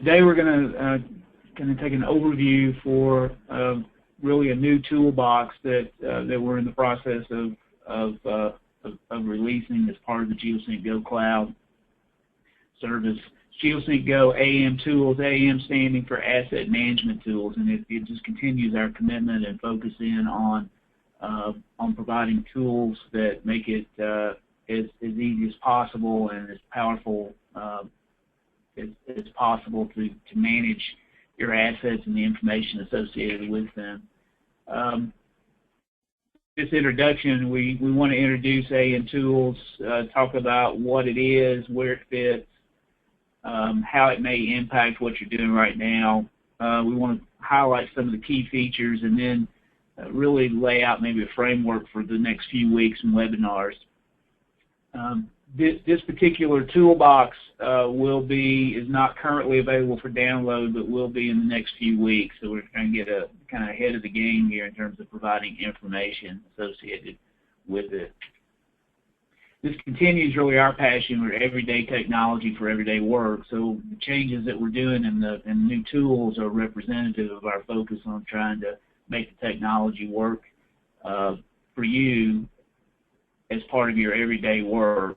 Today we're going to take an overview for really a new toolbox that we're in the process of releasing as part of the GeoSync GO Cloud service. GeoSync GO AM Tools, AM standing for Asset Management Tools, and it just continues our commitment and focus in on providing tools that make it as easy as possible and as powerful as possible to manage your assets and the information associated with them. This introduction, we want to introduce AM Tools, talk about what it is, where it fits, how it may impact what you're doing right now. We want to highlight some of the key features and then really lay out maybe a framework for the next few weeks and webinars. This particular toolbox is not currently available for download, but will be in the next few weeks. So we're trying to get kind of ahead of the game here in terms of providing information associated with it. This continues really our passion for everyday technology for everyday work. So the changes that we're doing in the new tools are representative of our focus on trying to make the technology work for you as part of your everyday work.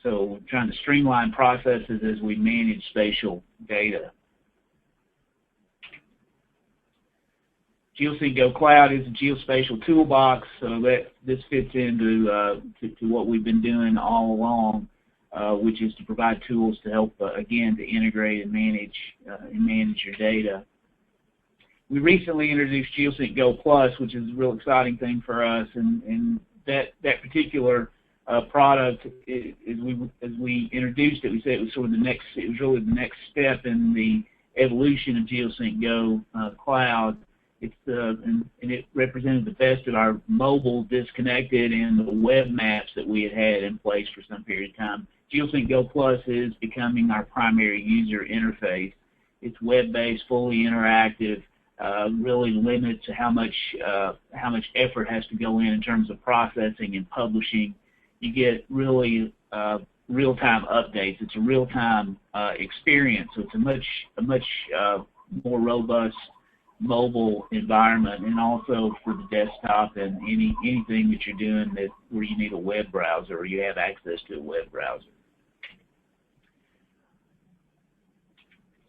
So we're trying to streamline processes as we manage spatial data. GeoSync GO Cloud is a geospatial toolbox, so this fits into to what we've been doing all along, which is to provide tools to help, again, to integrate and manage your data. We recently introduced GeoSync GO Plus, which is a real exciting thing for us, and that particular product, as we introduced it, we said it was sort of really the next step in the evolution of GeoSync GO Cloud. And it represented the best of our mobile, disconnected, and the web maps that we had in place for some period of time. GeoSync GO Plus is becoming our primary user interface. It's web-based, fully interactive, really limits to how much effort has to go in terms of processing and publishing. You get really real-time updates. It's a real-time experience, so it's a much more robust mobile environment, and also for the desktop and anything that you're doing where you need a web browser or you have access to a web browser.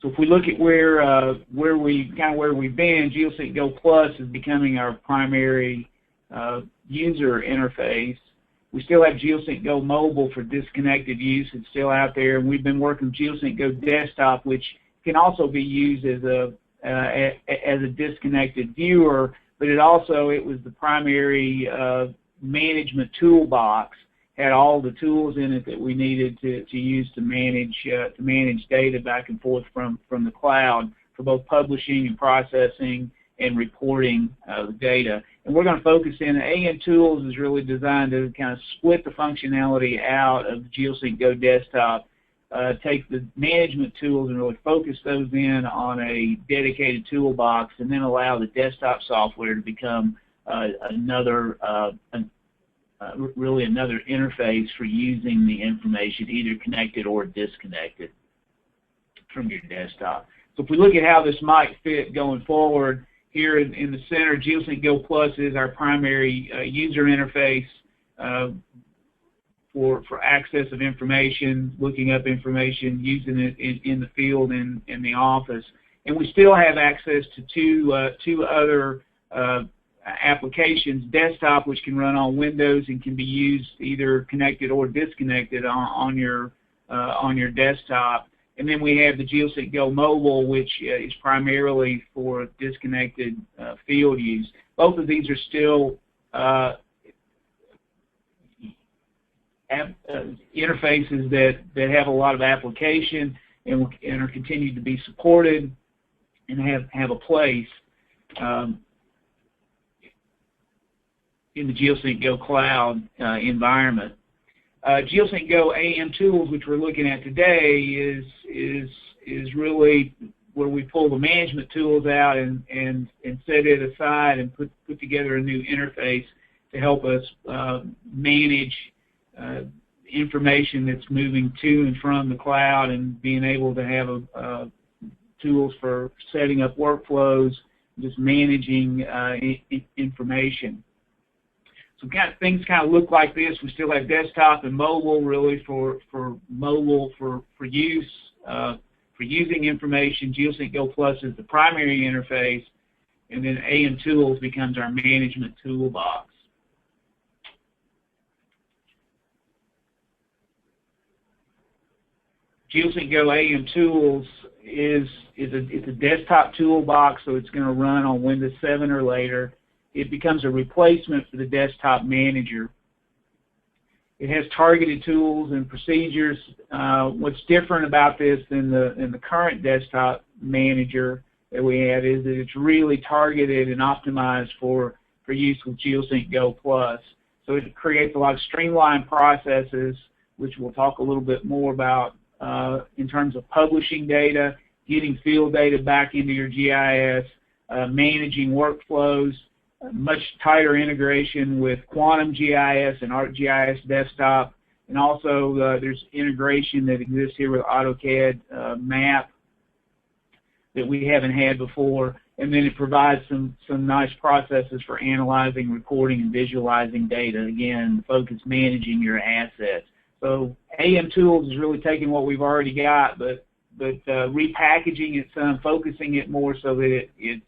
So if we look at where we've been, GeoSync GO Plus is becoming our primary user interface. We still have GeoSync GO Mobile for disconnected use. It's still out there, and we've been working with GeoSync GO Desktop, which can also be used as a disconnected viewer, but it was the primary management toolbox. Had all the tools in it that we needed to use to manage data back and forth from the cloud for both publishing and processing and reporting the data. And we're going to focus in. AM Tools is really designed to kind of split the functionality out of GeoSync GO Desktop, take the management tools and really focus those in on a dedicated toolbox, and then allow the desktop software to become really another interface for using the information, either connected or disconnected from your desktop. So if we look at how this might fit going forward, here in the center, GeoSync GO Plus is our primary user interface for access of information, looking up information, using it in the field and in the office. And we still have access to two other applications: Desktop, which can run on Windows and can be used either connected or disconnected on your desktop. And then we have the GeoSync GO Mobile, which is primarily for disconnected field use. Both of these are still interfaces that have a lot of application and are continued to be supported and have a place in the GeoSync GO Cloud environment. GeoSync GO AM Tools, which we're looking at today, is really where we pull the management tools out and set it aside and put together a new interface to help us manage information that's moving to and from the cloud, and being able to have tools for setting up workflows, just managing information. So things kind of look like this. We still have desktop and mobile, really for mobile for use. For using information, GeoSync GO Plus is the primary interface, and then AM Tools becomes our management toolbox. GeoSync GO AM Tools is a desktop toolbox, so it's going to run on Windows 7 or later. It becomes a replacement for the desktop manager. It has targeted tools and procedures. What's different about this than the current desktop manager that we have is that it's really targeted and optimized for use with GeoSync GO Plus. So it creates a lot of streamlined processes, which we'll talk a little bit more about in terms of publishing data, getting field data back into your GIS, managing workflows, much tighter integration with Quantum GIS and ArcGIS Desktop, and also there's integration that exists here with AutoCAD map that we haven't had before, and then it provides some nice processes for analyzing, recording, and visualizing data. Again, the focus managing your assets. So AM Tools is really taking what we've already got, but repackaging it some, focusing it more so that it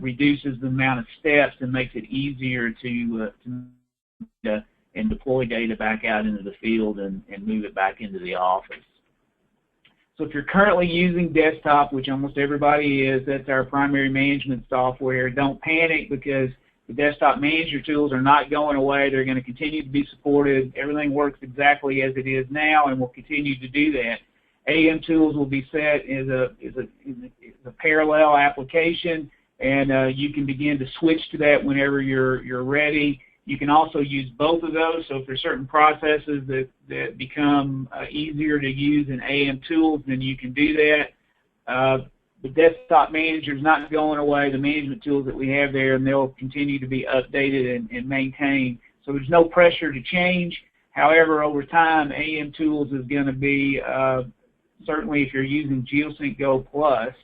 reduces the amount of steps and makes it easier to and deploy data back out into the field and move it back into the office. So if you're currently using desktop, which almost everybody is, that's our primary management software, don't panic because the desktop manager tools are not going away. They're going to continue to be supported. Everything works exactly as it is now and will continue to do that. AM Tools will be set as a parallel application, and you can begin to switch to that whenever you're ready. You can also use both of those, so if there's certain processes that become easier to use in AM Tools, then you can do that. The desktop manager is not going away, the management tools that we have there, and they'll continue to be updated and maintained. So there's no pressure to change. However, over time, AM Tools is going to be, certainly if you're using GeoSync GO Plus,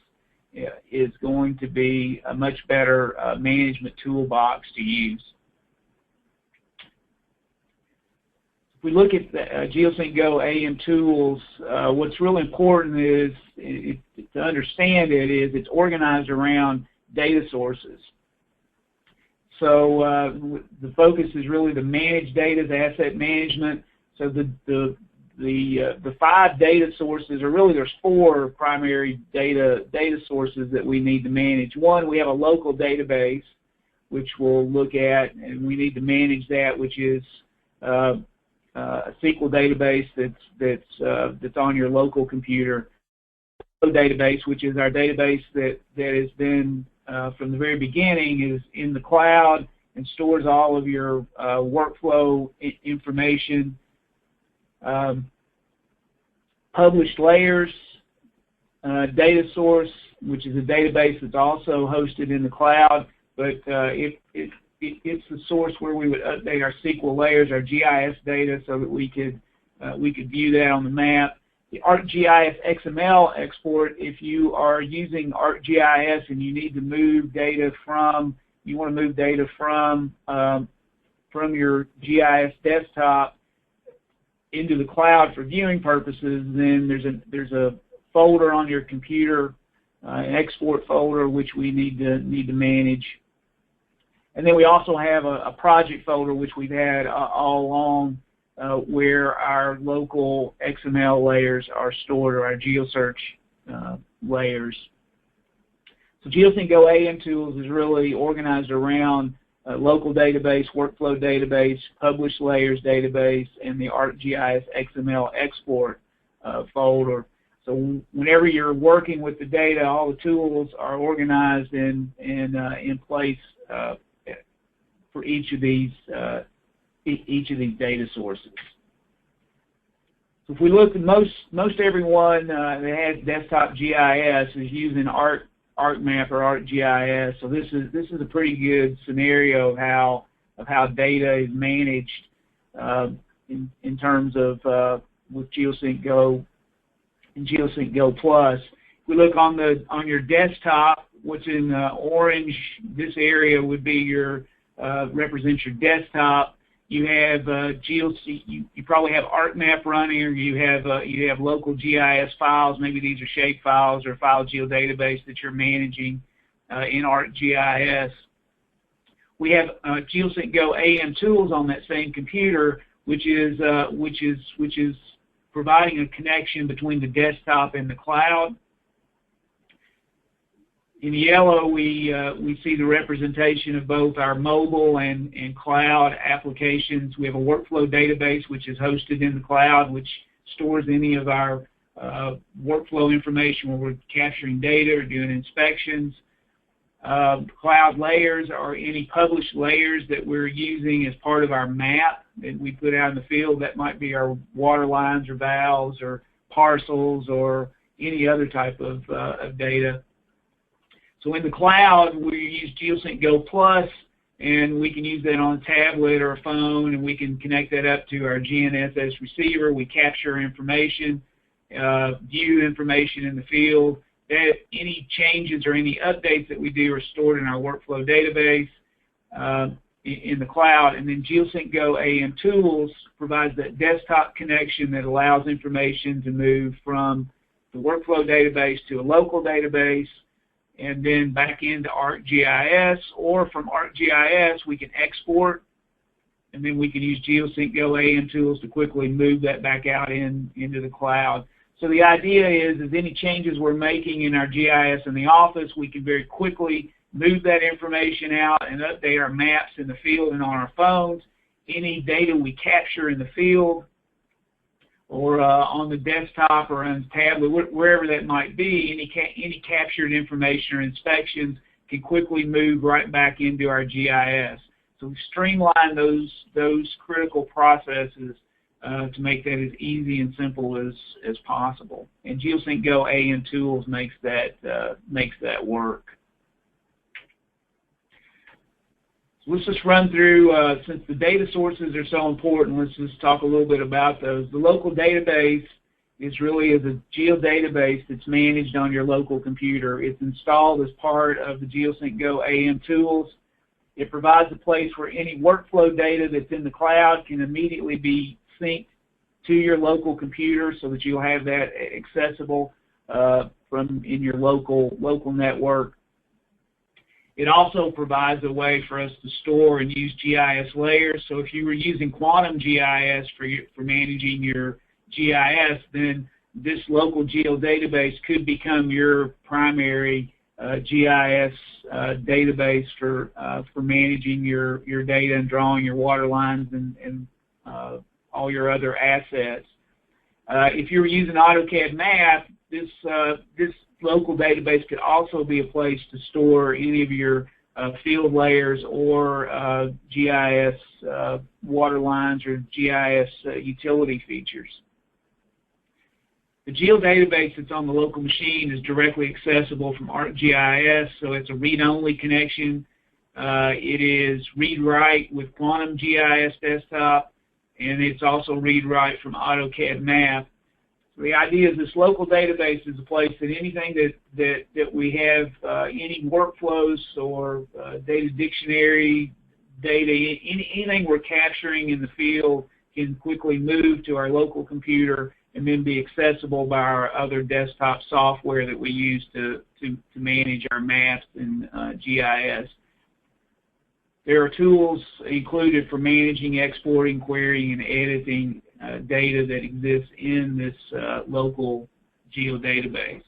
is going to be a much better management toolbox to use. If we look at the GeoSync GO AM Tools, what's really important is to understand it's organized around data sources. So the focus is really to manage data, the asset management. So the 5 data sources, or really there's 4 primary data sources that we need to manage. One, we have a local database, which we'll look at, and we need to manage that, which is a SQL database that's on your local computer. Database, which is our database that has been from the very beginning, is in the cloud and stores all of your workflow information. Published layers, data source, which is a database that's also hosted in the cloud, but it's the source where we would update our SQL layers, our GIS data, so that we could view that on the map. The ArcGIS XML export, if you are using ArcGIS and you need to move data from, you want to move data from your GIS desktop into the cloud for viewing purposes, then there's a folder on your computer, an export folder, which we need to manage. And then we also have a project folder, which we've had all along, where our local XML layers are stored, or our GeoSearch layers. So GeoSync GO AM Tools is really organized around local database, workflow database, published layers database, and the ArcGIS XML export folder. So whenever you're working with the data, all the tools are organized in place for each of these data sources. So if we look at most everyone that has desktop GIS is using ArcMAP or ArcGIS. So this is a pretty good scenario of how data is managed in terms of with GeoSync GO and GeoSync GO Plus. we look on your desktop, what's in orange, this area would be your represents your desktop. You have GeoSync. You probably have ArcMAP running, or you have local GIS files. Maybe these are shape files or file geodatabase that you're managing in ArcGIS. We have GeoSync GO AM Tools on that same computer, which is providing a connection between the desktop and the cloud. In yellow, we see the representation of both our mobile and cloud applications. We have a workflow database, which is hosted in the cloud, which stores any of our workflow information when we're capturing data or doing inspections. Cloud layers are any published layers that we're using as part of our map that we put out in the field. That might be our water lines or valves or parcels or any other type of data. So in the cloud, we use GeoSync GO Plus, and we can use that on a tablet or a phone, and we can connect that up to our GNSS receiver. We capture information, view information in the field. Any changes or any updates that we do are stored in our workflow database in the cloud. And then GeoSync GO AM Tools provides that desktop connection that allows information to move from the workflow database to a local database, and then back into ArcGIS, or from ArcGIS we can export, and then we can use GeoSync GO AM Tools to quickly move that back out into the cloud. So the idea is any changes we're making in our GIS in the office, we can very quickly move that information out and update our maps in the field and on our phones. Any data we capture in the field or on the desktop or on the tablet, wherever that might be, any captured information or inspections can quickly move right back into our GIS. So we streamline those critical processes to make that as easy and simple as possible. And GeoSync GO AM Tools makes that work. Let's just run through, since the data sources are so important, let's just talk a little bit about those. The local database is a geodatabase that's managed on your local computer. It's installed as part of the GeoSync GO AM Tools. It provides a place where any workflow data that's in the cloud can immediately be synced to your local computer so that you'll have that accessible from in your local network. It also provides a way for us to store and use GIS layers. So if you were using Quantum GIS for managing your GIS, then this local geodatabase could become your primary GIS database for managing your data and drawing your water lines and all your other assets. If you were using AutoCAD map, this local database could also be a place to store any of your field layers or GIS water lines or GIS utility features. The geodatabase that's on the local machine is directly accessible from ArcGIS, so it's a read-only connection. It is read-write with Quantum GIS Desktop, and it's also read-write from AutoCAD map. The idea is this local database is a place that anything that we have, any workflows or data dictionary data, anything we're capturing in the field can quickly move to our local computer and then be accessible by our other desktop software that we use to manage our maps and GIS. There are tools included for managing, exporting, querying, and editing data that exists in this local geodatabase.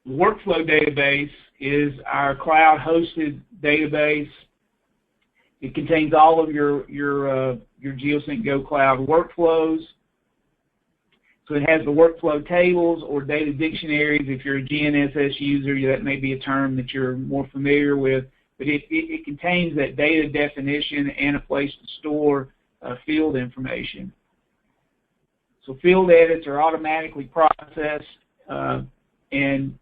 The workflow database is our cloud-hosted database. It contains all of your GeoSync GO Cloud workflows. So it has the workflow tables or data dictionaries. If you're a GNSS user, that may be a term that you're more familiar with. But it contains that data definition and a place to store field information. So field edits are automatically processed and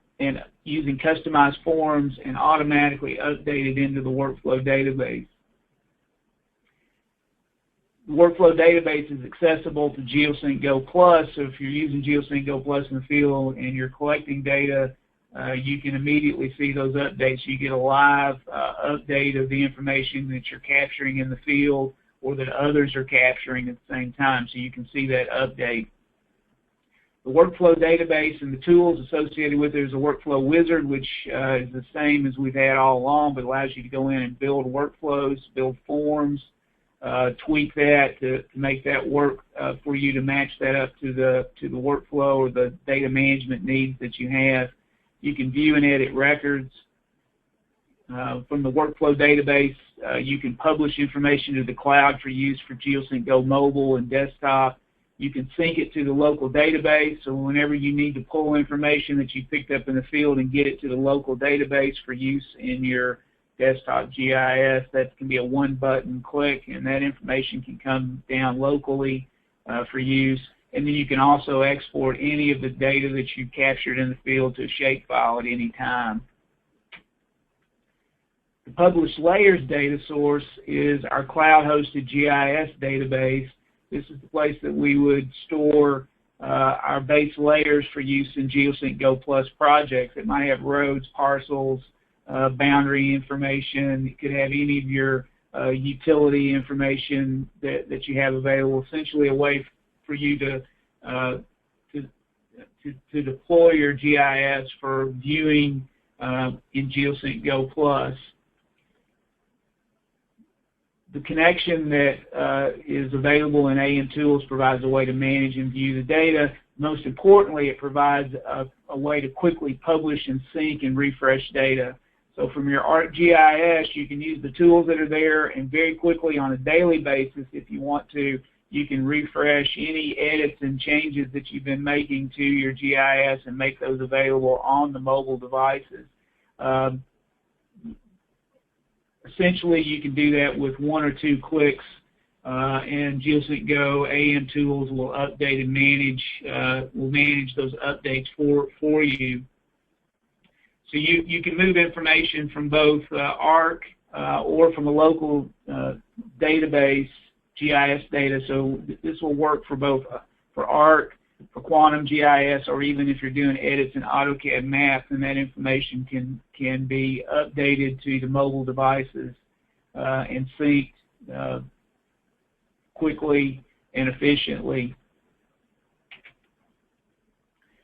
using customized forms and automatically updated into the workflow database. The workflow database is accessible to GeoSync GO Plus, so if you're using GeoSync GO Plus in the field and you're collecting data, you can immediately see those updates. You get a live update of the information that you're capturing in the field or that others are capturing at the same time, so you can see that update. The workflow database and the tools associated with it is a workflow wizard, which is the same as we've had all along, but allows you to go in and build workflows, build forms, tweak that to make that work for you to match that up to the workflow or the data management needs that you have. You can view and edit records. From the workflow database, you can publish information to the cloud for use for GeoSync GO Mobile and Desktop. You can sync it to the local database, so whenever you need to pull information that you picked up in the field and get it to the local database for use in your desktop GIS, that can be a one-button click, and that information can come down locally for use. And then you can also export any of the data that you've captured in the field to a shapefile at any time. The published layers data source is our cloud-hosted GIS database. This is the place that we would store our base layers for use in GeoSync GO Plus projects. It might have roads, parcels, boundary information. It could have any of your utility information that you have available. Essentially, a way for you to deploy your GIS for viewing in GeoSync GO Plus. The connection that is available in AM Tools provides a way to manage and view the data. Most importantly, it provides a way to quickly publish and sync and refresh data. So from your ArcGIS, you can use the tools that are there, and very quickly on a daily basis, if you want to, you can refresh any edits and changes that you've been making to your GIS and make those available on the mobile devices. Essentially, you can do that with one or two clicks, and GeoSync GO AM Tools will update and manage those updates for you. So you can move information from both ARC or from a local database, GIS data. So this will work for both for ARC, for Quantum GIS, or even if you're doing edits in AutoCAD maps, and that information can be updated to the mobile devices and synced quickly and efficiently.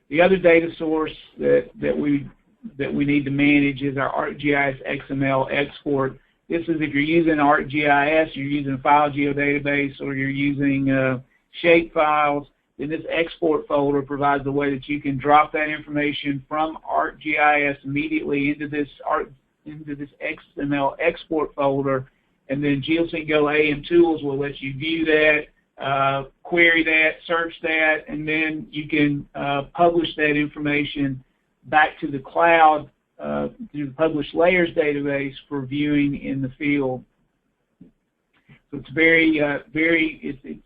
The other data source that we need to manage is our ArcGIS XML export. This is if you're using ArcGIS, you're using a file geodatabase, or you're using shape files. Then this export folder provides a way that you can drop that information from ArcGIS immediately into this XML export folder, and then GeoSync GO AM Tools will let you view that, query that, search that, and then you can publish that information back to the cloud through the published layers database for viewing in the field. So it's it's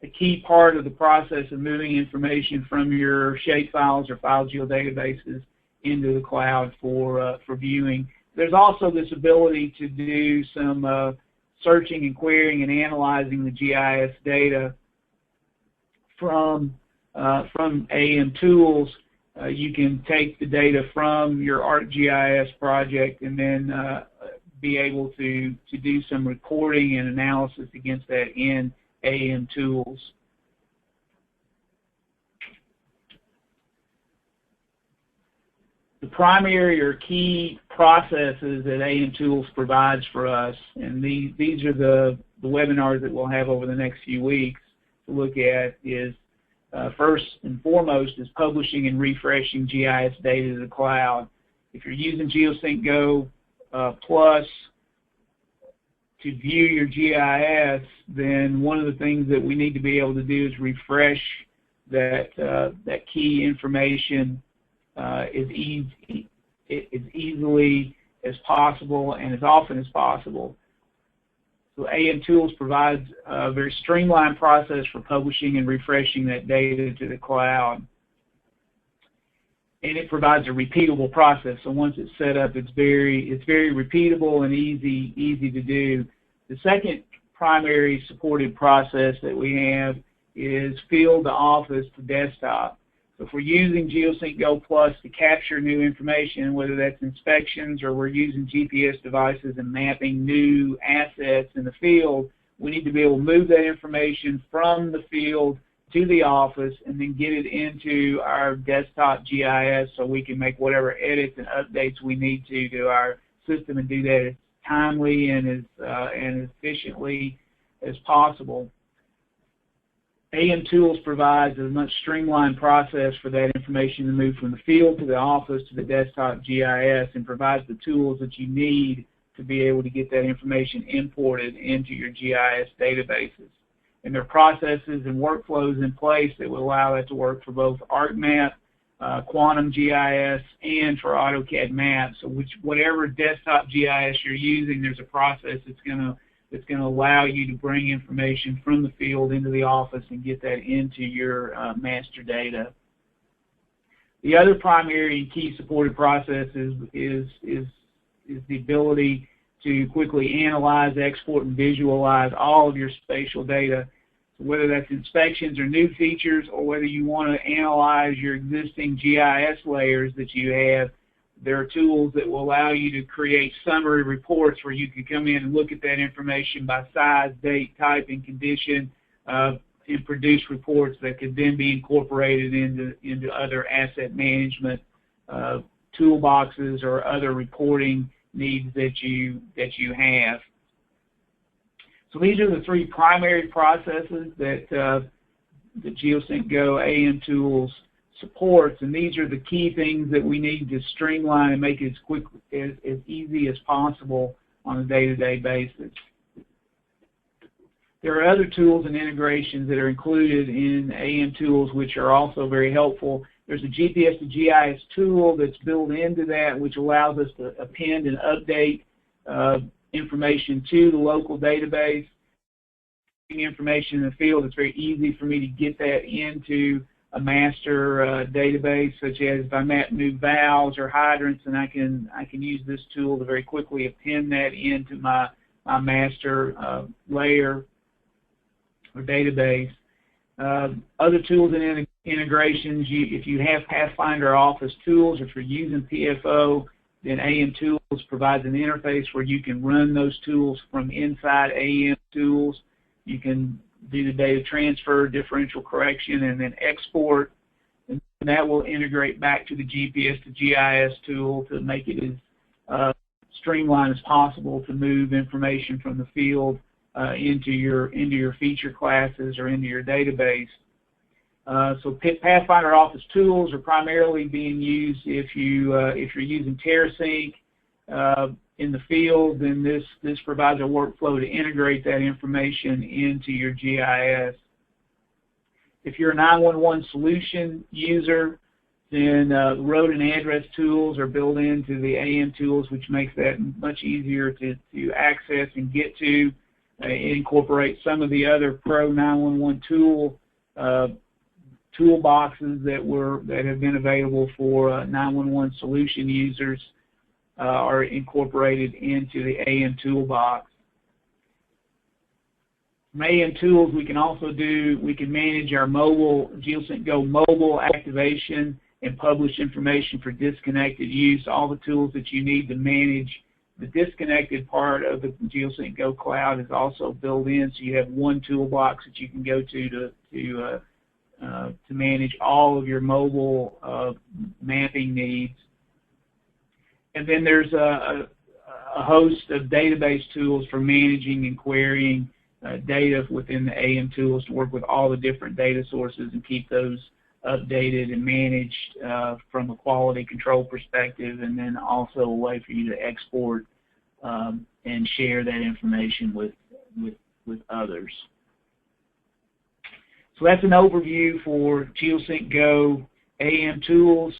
a key part of the process of moving information from your shapefiles or file geodatabases into the cloud for viewing. There's also this ability to do some searching and querying and analyzing the GIS data from AM Tools. You can take the data from your ArcGIS project and then be able to do some reporting and analysis against that in AM Tools. The primary or key processes that AM Tools provides for us, and these are the webinars that we'll have over the next few weeks to look at, is first and foremost is publishing and refreshing GIS data to the cloud. If you're using GeoSync GO Plus to view your GIS, then one of the things that we need to be able to do is refresh that key information as easily as possible and as often as possible. So AM Tools provides a very streamlined process for publishing and refreshing that data to the cloud. And it provides a repeatable process. So once it's set up, it's very repeatable and easy to do. The second primary supported process that we have is field to office to desktop. So if we're using GeoSync GO Plus to capture new information, whether that's inspections or we're using GPS devices and mapping new assets in the field, we need to be able to move that information from the field to the office and then get it into our desktop GIS so we can make whatever edits and updates we need to our system and do that as timely and as efficiently as possible. AM Tools provides a much streamlined process for that information to move from the field to the office to the desktop GIS, and provides the tools that you need to be able to get that information imported into your GIS databases. And there are processes and workflows in place that will allow that to work for both ArcMAP, Quantum GIS, and for AutoCAD maps. So whatever desktop GIS you're using, there's a process that's going to allow you to bring information from the field into the office and get that into your master data. The other primary and key supported process is the ability to quickly analyze, export, and visualize all of your spatial data. So whether that's inspections or new features, or whether you want to analyze your existing GIS layers that you have, there are tools that will allow you to create summary reports where you can come in and look at that information by size, date, type, and condition, and produce reports that could then be incorporated into other asset management toolboxes or other reporting needs that you have. So these are the three primary processes that the GeoSync GO AM Tools supports, and these are the key things that we need to streamline and make it as easy as possible on a day-to-day basis. There are other tools and integrations that are included in AM Tools which are also very helpful. There's a GPS to GIS tool that's built into that, which allows us to append and update information to the local database. Information in the field, it's very easy for me to get that into a master database, such as if I map new valves or hydrants, and I can use this tool to very quickly append that into my master layer or database. Other tools and integrations, if you have Pathfinder Office tools, or if you're using PFO, then AM Tools provides an interface where you can run those tools from inside AM Tools. You can do the data transfer, differential correction, and then export, and that will integrate back to the GPS to GIS tool to make it as streamlined as possible to move information from the field into your feature classes or into your database. So Pathfinder Office tools are primarily being used if you're using TerraSync in the field, then this provides a workflow to integrate that information into your GIS. If you're a 911 solution user, then road and address tools are built into the AM Tools, which makes that much easier to access and get to. It incorporates some of the other Pro 911 toolboxes that have been available for 911 solution users. Are incorporated into the AM Toolbox. From AM Tools, we can manage our mobile, GeoSync GO mobile activation and publish information for disconnected use. All the tools that you need to manage the disconnected part of the GeoSync GO Cloud is also built in, so you have one toolbox that you can go to manage all of your mobile mapping needs. And then there's a host of database tools for managing and querying data within the AM Tools to work with all the different data sources and keep those updated and managed from a quality control perspective, and then also a way for you to export and share that information with others. So that's an overview for GeoSync GO AM Tools.